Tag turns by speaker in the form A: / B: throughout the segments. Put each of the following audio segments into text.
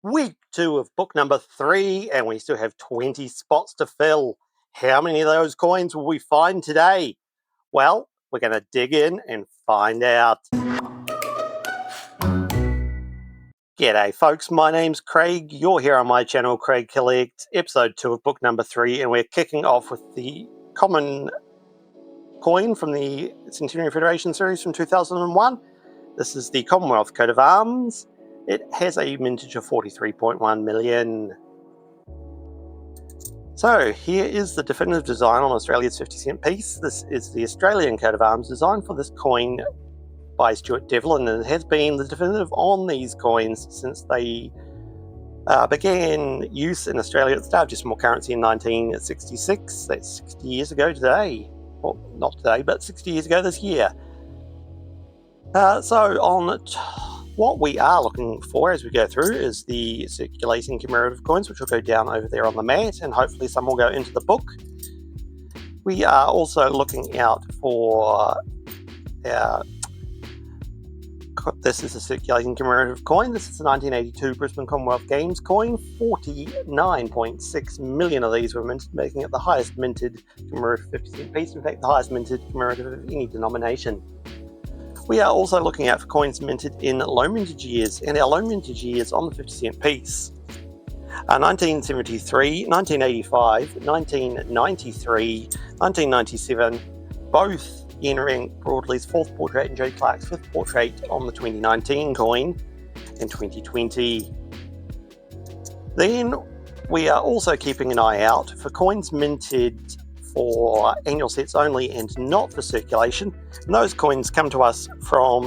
A: Week 2 of book number 3, and we still have 20 spots to fill. How many of those coins will we find today? Well, we're going to dig in and find out. G'day folks, my name's Craig. You're here on my channel, Craig Collects, episode 2 of book number 3, and we're kicking off with the common coin from the Centennial Federation series from 2001. This is the Commonwealth coat of arms. It has a mintage of 43.1 million. So here is the definitive design on Australia's 50-cent piece. This is the Australian coat of arms design for this coin by Stuart Devlin, and it has been the definitive on these coins since they began use in Australia at the start of decimal currency in 1966. That's 60 years ago today. Well, not today, but 60 years ago this year. What we are looking for as we go through is the circulating commemorative coins, which will go down over there on the mat, and hopefully some will go into the book. We are also looking out for this is a circulating commemorative coin. This is the 1982 Brisbane Commonwealth Games coin. 49.6 million of these were minted, making it the highest minted commemorative 50-cent piece. In fact, the highest minted commemorative of any denomination. We are also looking out for coins minted in low mintage years, and our low mintage years on the 50-cent piece are 1973, 1985, 1993, 1997, both entering Broadley's 4th portrait and Joe Clark's 5th portrait on the 2019 coin in 2020. Then we are also keeping an eye out for coins minted for annual sets only and not for circulation. And those coins come to us from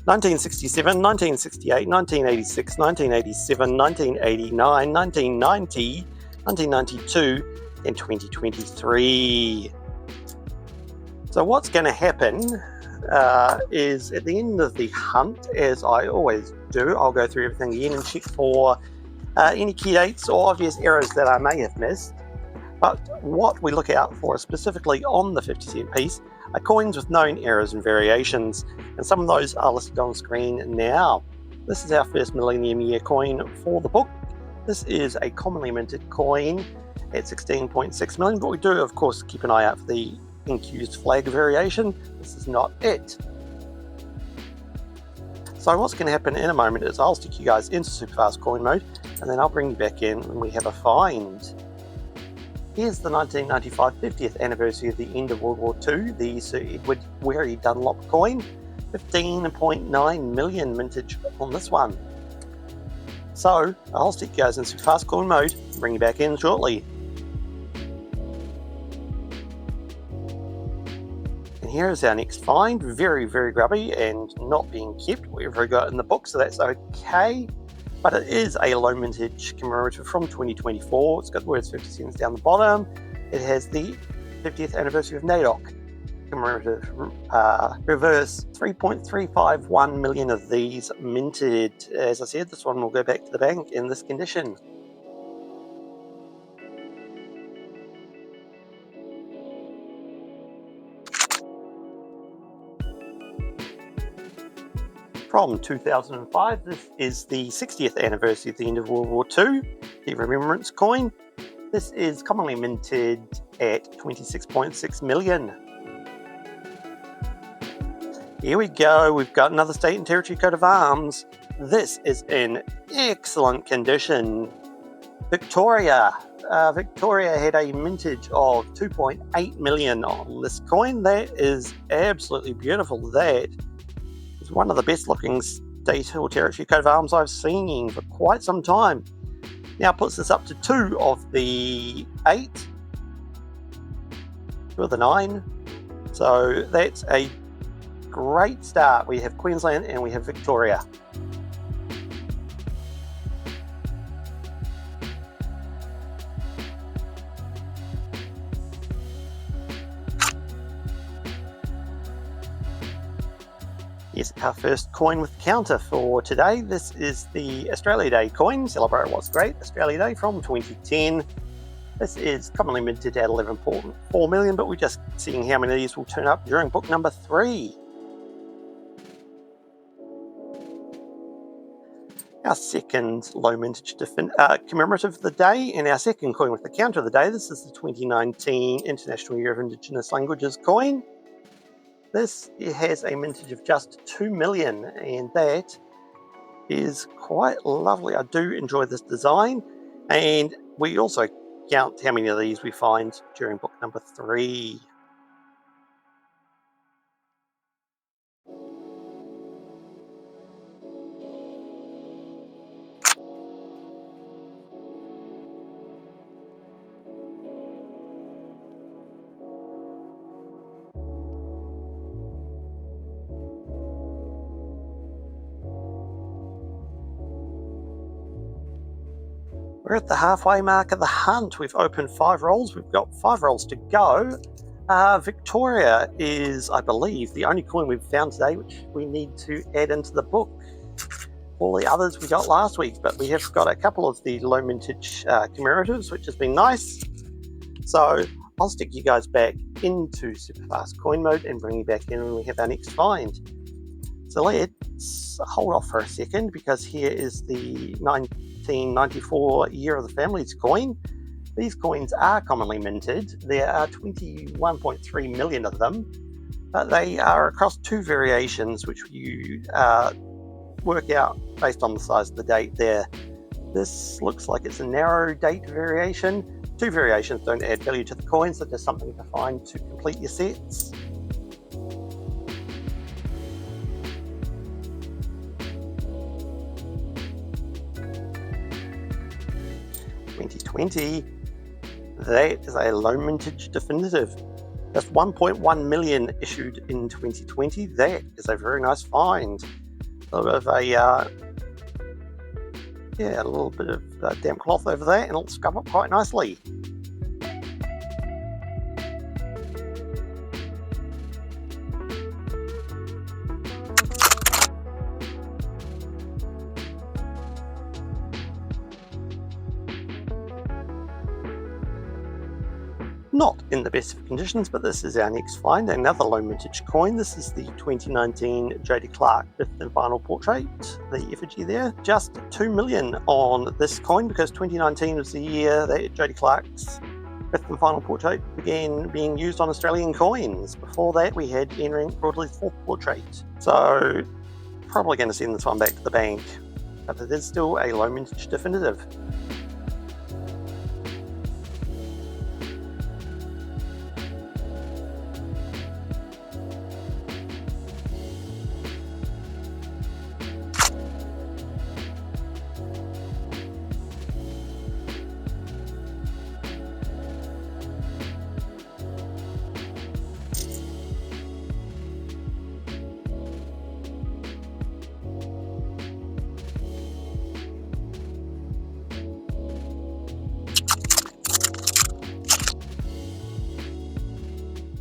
A: 1967, 1968, 1986, 1987, 1989, 1990, 1992, and 2023. So what's going to happen is at the end of the hunt, as I always do, I'll go through everything again and check for any key dates or obvious errors that I may have missed. But what we look out for specifically on the 50-cent piece are coins with known errors and variations, and some of those are listed on screen now. This is our first Millennium Year coin for the book. This is a commonly minted coin at 16.6 million, but we do of course keep an eye out for the incused flag variation. This is not it. So what's going to happen in a moment is I'll stick you guys into super fast coin mode, and then I'll bring you back in when we have a find. Here's the 1995 50th anniversary of the end of World War II, the Sir Edward Wary Dunlop coin. 15.9 million mintage on this one. So I'll stick you guys in super fast coin mode and bring you back in shortly. And here is our next find. Very, very grubby and not being kept wherever I got in the book, so that's okay. But it is a low mintage commemorative from 2024. It's got the words 50 cents down the bottom. It has the 50th anniversary of NAIDOC commemorative reverse. 3.351 million of these minted. As I said, this one will go back to the bank in this condition. From 2005, this is the 60th anniversary of the end of World War II, the Remembrance coin. This is commonly minted at 26.6 million. Here we go, we've got another state and territory coat of arms. This is in excellent condition. Victoria. Victoria had a mintage of 2.8 million on this coin. That is absolutely beautiful. That is one of the best looking state or territory coat of arms I've seen for quite some time. Now puts this up to 2 of the 8, 2 of the 9. So that's a great start. We have Queensland and we have Victoria. Yes, our first coin with counter for today. This is the Australia Day coin. Celebrate What's Great Australia Day from 2010. This is commonly minted at 11.4 million, but we're just seeing how many of these will turn up during book number 3. Our second low mintage commemorative of the day, and our second coin with the counter of the day. This is the 2019 International Year of Indigenous Languages coin. This has a mintage of just 2 million, and that is quite lovely. I do enjoy this design, and we also count how many of these we find during book number 3. We're at the halfway mark of the hunt. We've opened 5 rolls. We've got 5 rolls to go. Victoria is, I believe, the only coin we've found today which we need to add into the book. All the others we got last week, but we have got a couple of the low mintage commemoratives, which has been nice. So I'll stick you guys back into super fast coin mode and bring you back in when we have our next find. So let's hold off for a second, because here is the 1994 Year of the Families coin. These coins are commonly minted. There are 21.3 million of them, but they are across 2 variations, which you work out based on the size of the date there. This looks like it's a narrow date variation. 2 variations don't add value to the coins, so there's something to find to complete your sets. That is a low mintage definitive. That's 1.1 million issued in 2020. That is a very nice find. A little bit of a little bit of damp cloth over there, and it'll scrub up quite nicely. Not in the best of conditions, but this is our next find, another low mintage coin. This is the 2019 Jodie Clark 5th and final portrait, the effigy there. Just 2 million on this coin, because 2019 was the year that Jodie Clark's 5th and final portrait began being used on Australian coins. Before that, we had Ian Broadley's 4th portrait. So probably going to send this one back to the bank, but it is still a low mintage definitive.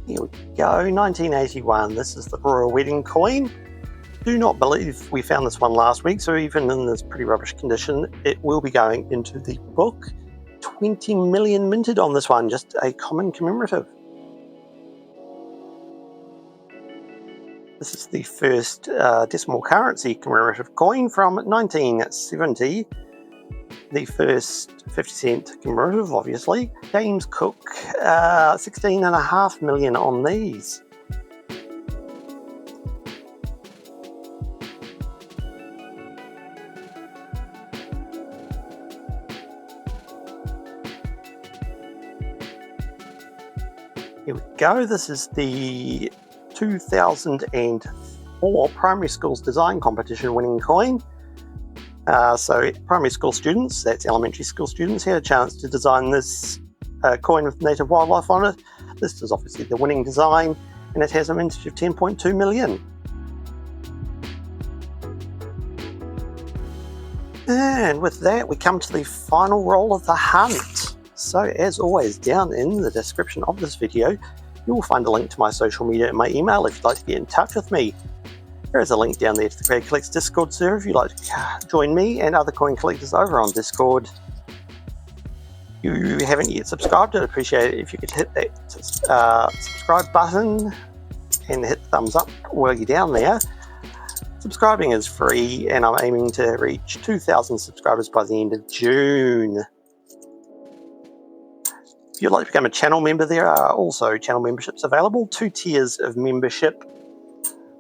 A: Here we go, 1981. This is the Royal Wedding coin. Do not believe we found this one last week, so even in this pretty rubbish condition, it will be going into the book. 20 million minted on this one, just a common commemorative. This is the first decimal currency commemorative coin from 1970. The first 50 cent commemorative, obviously. James Cook, 16.5 million on these. Here we go. This is the 2004 Primary Schools Design Competition winning coin. So primary school students, that's elementary school students, had a chance to design this coin with native wildlife on it. This is obviously the winning design, and it has a mintage of 10.2 million. And with that, we come to the final roll of the hunt. So as always, down in the description of this video, you will find a link to my social media and my email if you'd like to get in touch with me. There is a link down there to the Creator Collects Discord server if you'd like to join me and other coin collectors over on Discord. If you haven't yet subscribed, I'd appreciate it if you could hit that subscribe button and hit the thumbs up while you're down there. Subscribing is free, and I'm aiming to reach 2,000 subscribers by the end of June. If you'd like to become a channel member, there are also channel memberships available, 2 tiers of membership.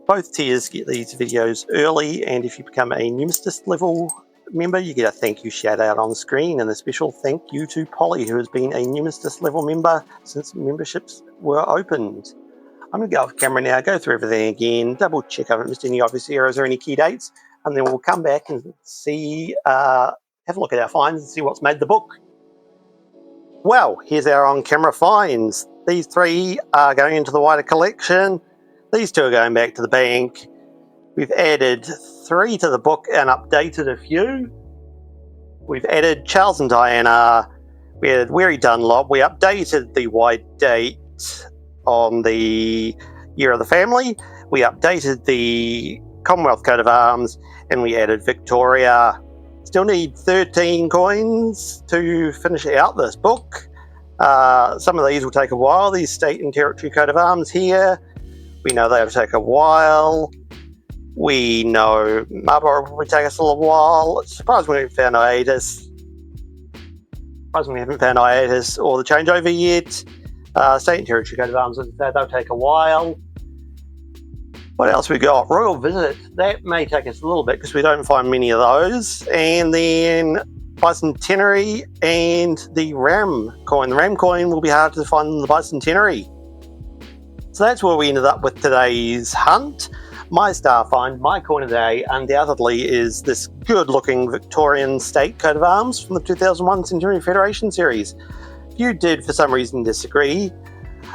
A: Both tiers get these videos early, and if you become a numismatist level member, you get a thank you shout out on the screen, and a special thank you to Polly, who has been a numismatist level member since memberships were opened. I'm going to go off camera now, go through everything again, double check I haven't missed any obvious errors or any key dates, and then we'll come back and see, have a look at our finds and see what's made the book. Well, here's our on-camera finds. These 3 are going into the wider collection. These 2 are going back to the bank. We've added 3 to the book and updated a few. We've added Charles and Diana. We added Weary Dunlop. We updated the wide date on the year of the family. We updated the Commonwealth coat of arms, and we added Victoria. Still need 13 coins to finish out this book. Some of these will take a while. These state and territory coat of arms here, we know they'll take a while. We know Marlborough will take us a little while. Surprisingly, we haven't found hiatus. Surprisingly, we haven't found hiatus or the changeover yet. State and territory coat of arms, they'll take a while. What else we got? Royal Visit. That may take us a little bit because we don't find many of those. And then Bicentenary and the Ram coin. The Ram coin will be hard to find in the Bicentenary. So that's where we ended up with today's hunt. My star find, my coin of the day, undoubtedly is this good-looking Victorian state coat of arms from the 2001 Centennial Federation series. If you did, for some reason, disagree,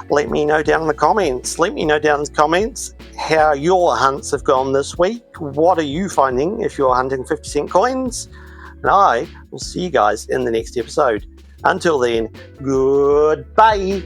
A: let me know down in the comments. Let me know down in the comments how your hunts have gone this week. What are you finding if you're hunting 50-cent coins? And I will see you guys in the next episode. Until then, goodbye.